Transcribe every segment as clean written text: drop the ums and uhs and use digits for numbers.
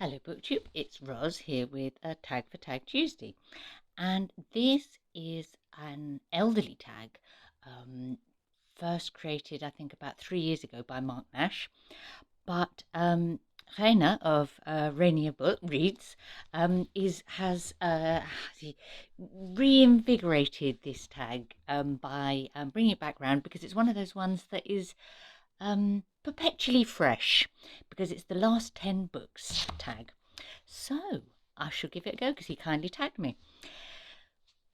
Hello BookTube, it's Roz here with a tag for Tag Tuesday, and this is an elderly tag, first created I think about 3 years ago by Mark Nash, but Rainer of RainierReads has reinvigorated this tag by bringing it back round because it's one of those ones that is perpetually fresh because it's the last 10 books tag. So I shall give it a go because he kindly tagged me.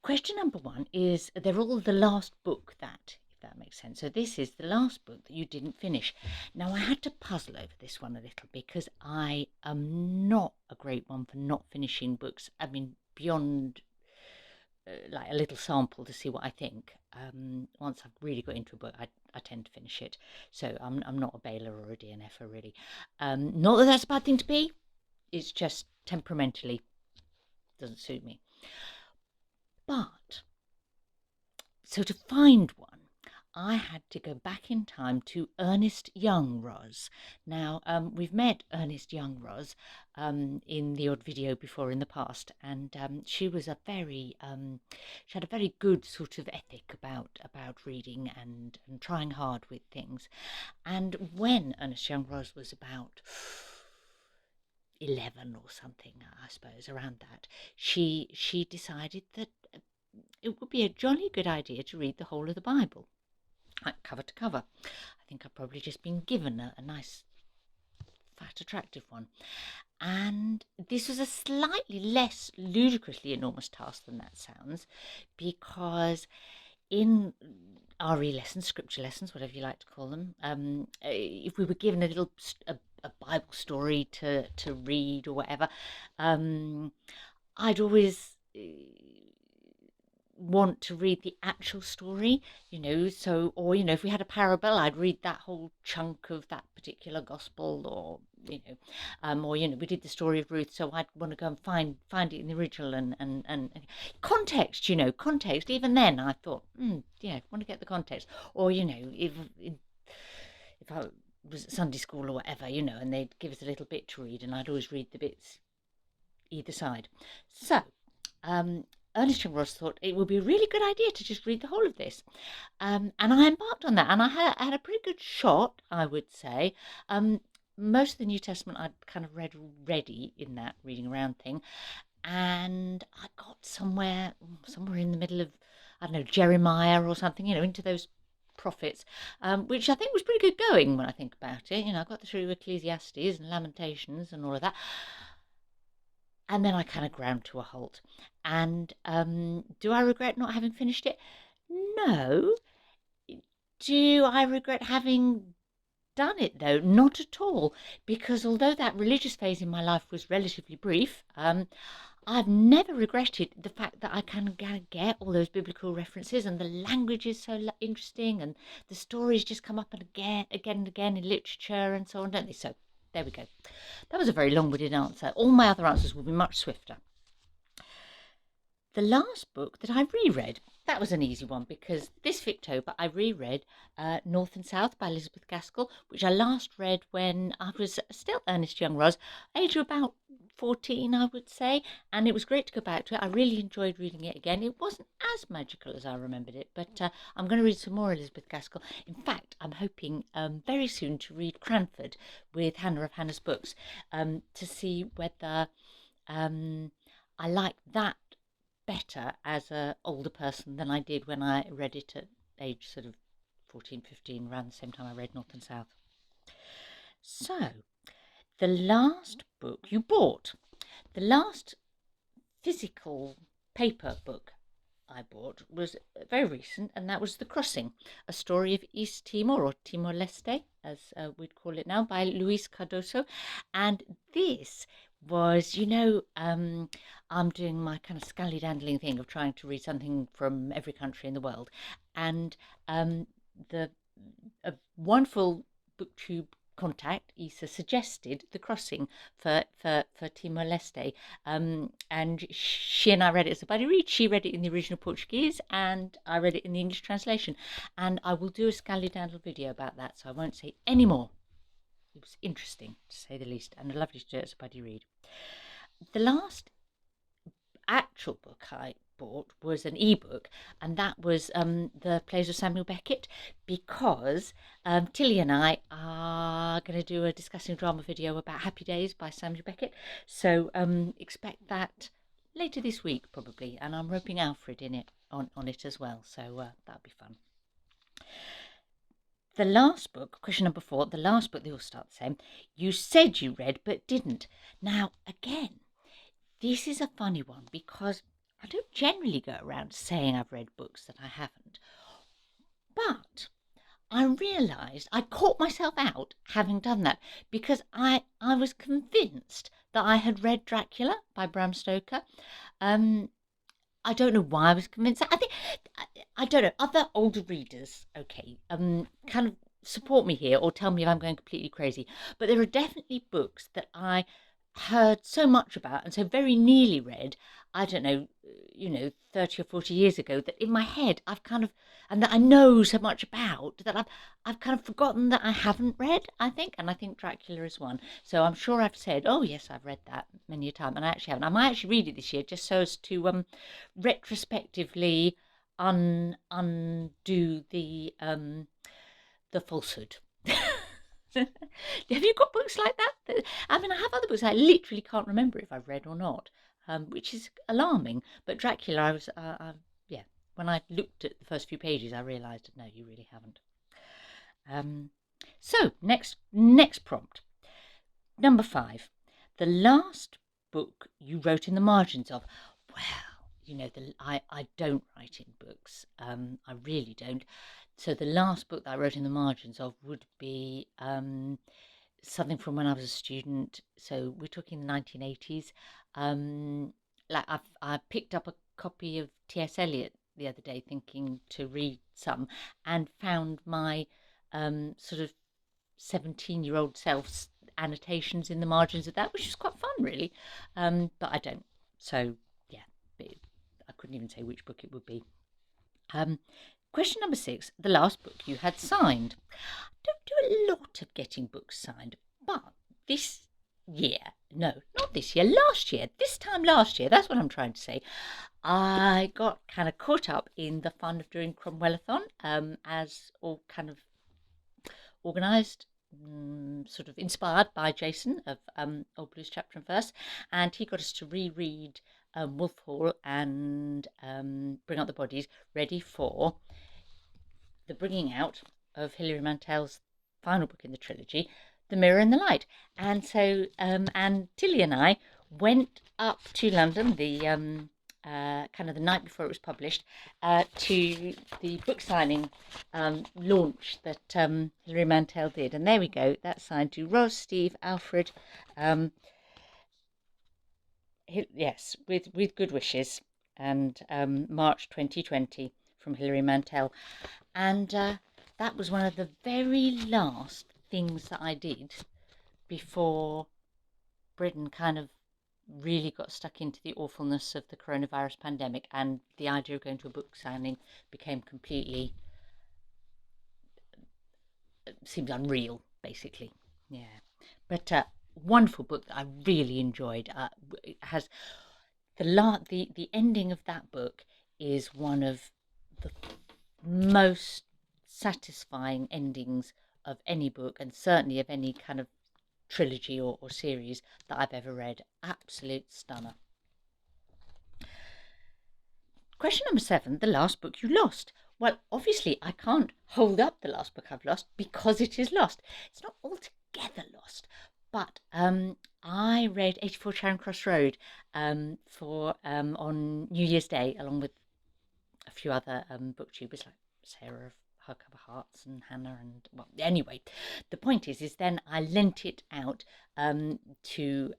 Question number 1 is they're all the last book if that makes sense. So this is the last book that you didn't finish. Now I had to puzzle over this one a little because I am not a great one for not finishing books. I mean, beyond like a little sample to see what I think. Once I've really got into a book, I tend to finish it. So I'm not a bailer or a DNFer really. Not that that's a bad thing to be. It's just temperamentally doesn't suit me. But so to find one, I had to go back in time to Ernest Young Roz. Now, we've met Ernest Young Roz in the odd video before in the past, and she was she had a very good sort of ethic about reading and trying hard with things. And when Ernest Young Roz was about 11 or something, I suppose, around that, she decided that it would be a jolly good idea to read the whole of the Bible, like cover to cover. I think I've probably just been given a nice, fat, attractive one. And this was a slightly less ludicrously enormous task than that sounds, because in RE lessons, scripture lessons, whatever you like to call them, if we were given a Bible story to read or whatever, I'd always want to read the actual story, or if we had a parable, I'd read that whole chunk of that particular gospel, or we did the story of Ruth, so I'd want to go and find it in the original and context, context. Even then I thought, want to get the context. Or if I was at Sunday school or whatever, and they'd give us a little bit to read, and I'd always read the bits either side. So Ernest Young Roz thought it would be a really good idea to just read the whole of this. And I embarked on that, and I had a pretty good shot, I would say. Most of the New Testament I'd kind of read already in that reading around thing. And I got somewhere in the middle of, I don't know, Jeremiah or something, into those prophets, which I think was pretty good going when I think about it. I got through Ecclesiastes and Lamentations and all of that. And then I kind of ground to a halt. And do I regret not having finished it? No. Do I regret having done it, though? Not at all. Because although that religious phase in my life was relatively brief, I've never regretted the fact that I can get all those biblical references, and the language is so interesting, and the stories just come up and again and again in literature and so on, don't they? So there we go. That was a very long-winded answer. All my other answers will be much swifter. The last book that I reread, that was an easy one, because this Victober I reread North and South by Elizabeth Gaskell, which I last read when I was still Ernest Young Roz, age of about 14, I would say, and it was great to go back to it. I really enjoyed reading it again. It wasn't as magical as I remembered it, but I'm going to read some more Elizabeth Gaskell. In fact, I'm hoping very soon to read Cranford with Hannah of Hannah's Books, to see whether I like that better as an older person than I did when I read it at age sort of 14, 15, around the same time I read North and South. So, the last book you bought, the last physical paper book I bought was very recent, and that was The Crossing, a story of East Timor, or Timor-Leste, as we'd call it now, by Luis Cardoso. And this was, I'm doing my kind of scally-dandling thing of trying to read something from every country in the world. And a wonderful BookTube contact, Isa, suggested The Crossing for Timor-Leste, and she and I read it as a buddy read. She read it in the original Portuguese, and I read it in the English translation. And I will do a scally-dandle video about that, so I won't say any more. it was interesting, to say the least, and lovely to do it as a buddy read. The last actual book I bought was an ebook, and that was the plays of Samuel Beckett, because Tilly and I are going to do a discussing drama video about Happy Days by Samuel Beckett, so expect that later this week probably, and I'm roping Alfred in it on it as well, so that'll be fun. The last book, question number 4, the last book, they all start the same. You said you read but didn't. Now again, this is a funny one because I don't generally go around saying I've read books that I haven't. But I realised I caught myself out having done that, because I was convinced that I had read Dracula by Bram Stoker. I don't know why I was convinced. I think, I don't know, other older readers, okay, kind of support me here or tell me if I'm going completely crazy. But there are definitely books that I heard so much about and so very nearly read, I don't know, 30 or 40 years ago, that in my head I've kind of, and that I know so much about, that I've kind of forgotten that I haven't read, I think. And I think Dracula is one. So I'm sure I've said, oh yes, I've read that many a time, and I actually haven't. I might actually read it this year just so as to retrospectively undo the falsehood. Have you got books like that? I mean, I have other books I literally can't remember if I've read or not, which is alarming. But Dracula, I was, yeah, when I looked at the first few pages, I realised, no, you really haven't. So, next prompt. Number 5. The last book you wrote in the margins of. Well, I don't write in books. I really don't. So the last book that I wrote in the margins of would be something from when I was a student. So we're talking the 1980s. Like I picked up a copy of T.S. Eliot the other day, thinking to read some, and found my sort of 17-year-old self's annotations in the margins of that, which is quite fun, really. But I don't. So yeah, I couldn't even say which book it would be. Question number 6, the last book you had signed. I don't do a lot of getting books signed, but this year, no, not this year, this time last year, that's what I'm trying to say, I got kind of caught up in the fun of doing Cromwellathon, as all kind of organised, sort of inspired by Jason of Old Blues Chapter and Verse, and he got us to reread Wolf Hall and Bring Out the Bodies, ready for the bringing out of Hilary Mantel's final book in the trilogy, The Mirror and the Light. And so, and Tilly and I went up to London, the kind of the night before it was published, to the book signing launch that Hilary Mantel did. And there we go, that's signed to Ros, Steve, Alfred. Yes, with good wishes, and March 2020 from Hilary Mantel. And that was one of the very last things that I did before Britain kind of really got stuck into the awfulness of the coronavirus pandemic, and the idea of going to a book signing became completely, seemed unreal, basically. Yeah, but wonderful book that I really enjoyed. It has the ending of that book is one of the most satisfying endings of any book, and certainly of any kind of trilogy or series that I've ever read. Absolute stunner. Question number 7, the last book you lost. Well, obviously I can't hold up the last book I've lost because it is lost. It's not altogether lost, but I read 84 Sharon Crossroad for on New Year's Day, along with a few other booktubers like Sarah of Hardcover Hearts and Hannah, and well, anyway, the point is then I lent it out to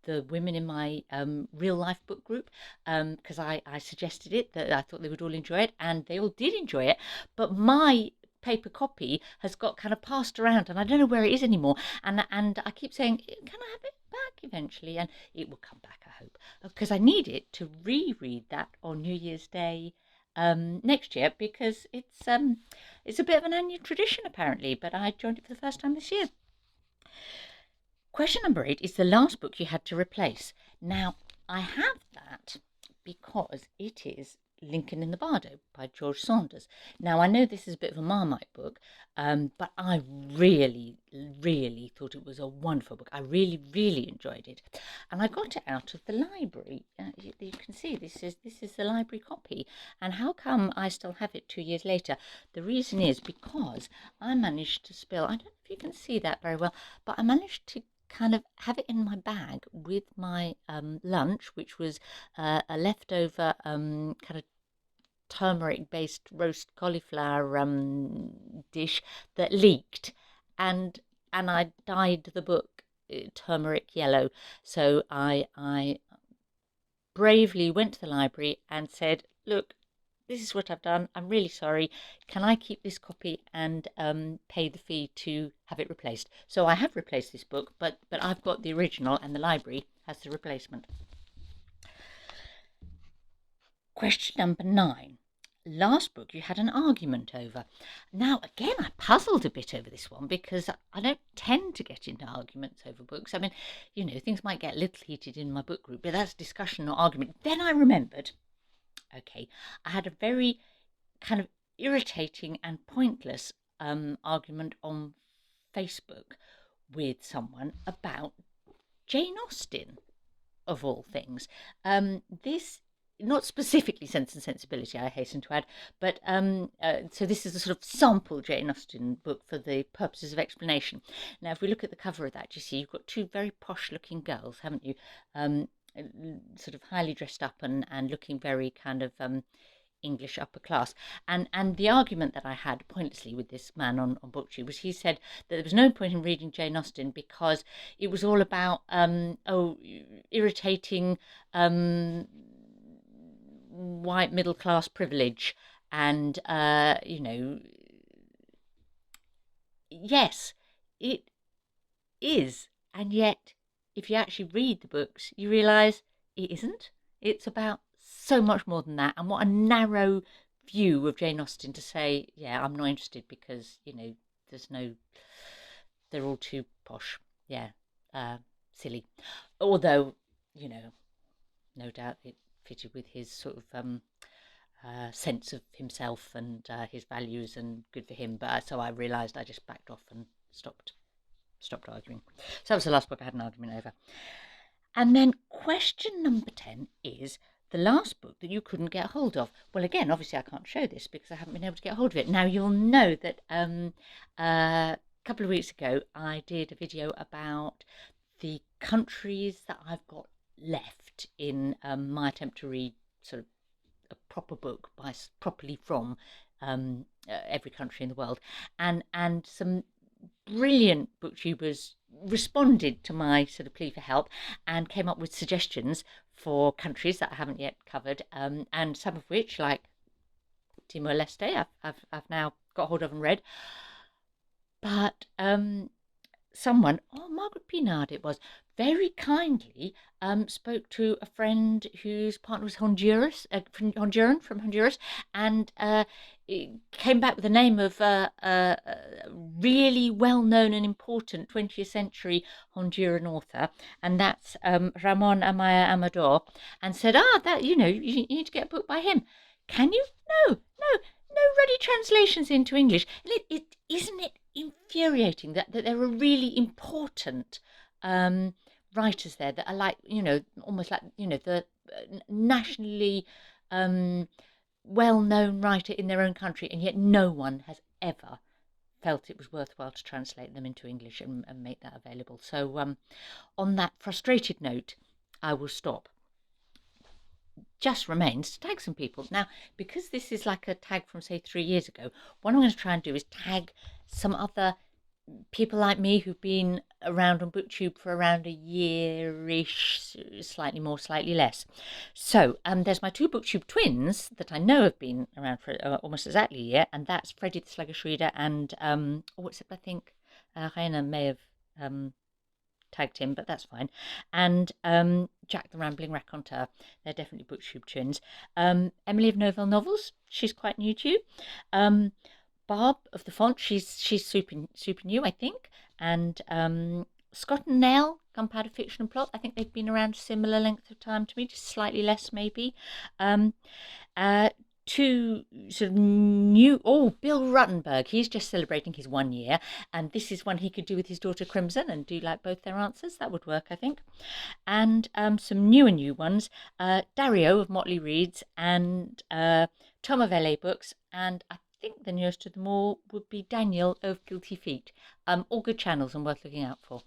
the women in my real life book group, because I suggested it, that I thought they would all enjoy it, and they all did enjoy it. But my paper copy has got kind of passed around, and I don't know where it is anymore. And I keep saying, can I have it back eventually? And it will come back, I hope, because I need it to reread that on New Year's Day next year, because it's a bit of an annual tradition apparently, but I joined it for the first time this year. Question number 8 is the last book you had to replace. Now, I have that because it is Lincoln in the Bardo by George Saunders. Now, I know this is a bit of a Marmite book, but I really, really thought it was a wonderful book. I really, really enjoyed it. And I got it out of the library. You can see this is the library copy. And how come I still have it 2 years later? The reason is because I managed to spill, I don't know if you can see that very well, but I managed to kind of have it in my bag with my lunch, which was a leftover kind of turmeric-based roast cauliflower dish that leaked, and I dyed the book turmeric yellow. So I bravely went to the library and said, "Look, this is what I've done. I'm really sorry. Can I keep this copy and pay the fee to have it replaced?" So I have replaced this book, but I've got the original and the library has the replacement. Question number 9. Last book you had an argument over. Now, again, I puzzled a bit over this one because I don't tend to get into arguments over books. I mean, things might get a little heated in my book group, but that's discussion, not argument. Then I remembered, okay, I had a very kind of irritating and pointless argument on Facebook with someone about Jane Austen, of all things. This, not specifically Sense and Sensibility, I hasten to add, but so this is a sort of sample Jane Austen book for the purposes of explanation. Now, if we look at the cover of that, you see you've got two very posh-looking girls, haven't you? Sort of highly dressed up and looking very kind of English upper class. And the argument that I had pointlessly with this man on BookTube was he said that there was no point in reading Jane Austen because it was all about irritating white middle class privilege, and yes, it is, and yet if you actually read the books you realise it isn't. It's about so much more than that, and what a narrow view of Jane Austen to say, yeah, I'm not interested because they're all too posh. Yeah, silly. Although, no doubt it fitted with his sort of sense of himself and his values, and good for him. But so I realised I just backed off and stopped arguing. So that was the last book I had an argument over. And then question number 10 is the last book that you couldn't get hold of. Well, again, obviously I can't show this because I haven't been able to get hold of it. Now, you'll know that a couple of weeks ago I did a video about the countries that I've got left in my attempt to read sort of a proper book properly from every country in the world, and some brilliant booktubers responded to my sort of plea for help and came up with suggestions for countries that I haven't yet covered, and some of which, like Timor-Leste, I've now got hold of and read. But someone, Margaret Pinard it was, very kindly spoke to a friend whose partner was Honduran, from Honduras, and came back with the name of a really well-known and important 20th century Honduran author, and that's Ramon Amaya Amador, and said, that you need to get a book by him. Can you? No ready translations into English. And isn't it infuriating that there are really important writers there that are like, almost like, the nationally well-known writer in their own country, and yet no one has ever felt it was worthwhile to translate them into English and make that available. So on that frustrated note, I will stop. Just remains to tag some people. Now, because this is like a tag from, say, 3 years ago, what I'm going to try and do is tag some other people like me who've been around on BookTube for around a year-ish, slightly more, slightly less. So there's my two BookTube twins that I know have been around for almost exactly a year, and that's Freddie the Sluggish Reader and what's it, I think Rainer may have tagged him, but that's fine. And Jack the Rambling Raconteur. They're definitely Booktube twins. Emily of Novell Novels. She's quite new to you. Barb of the Font. She's super new, I think. And Scott and Nell, Gunpowder Fiction and Plot. I think they've been around a similar length of time to me, just slightly less maybe. Um, two sort of new. Oh, Bill Ruttenberg. He's just celebrating his 1 year, and this is one he could do with his daughter Crimson and do like both their answers. That would work, I think. And some new ones. Dario of Motley Reads and Tom of LA Books, and I think the newest of them all would be Daniel of Guilty Feet. All good channels and worth looking out for.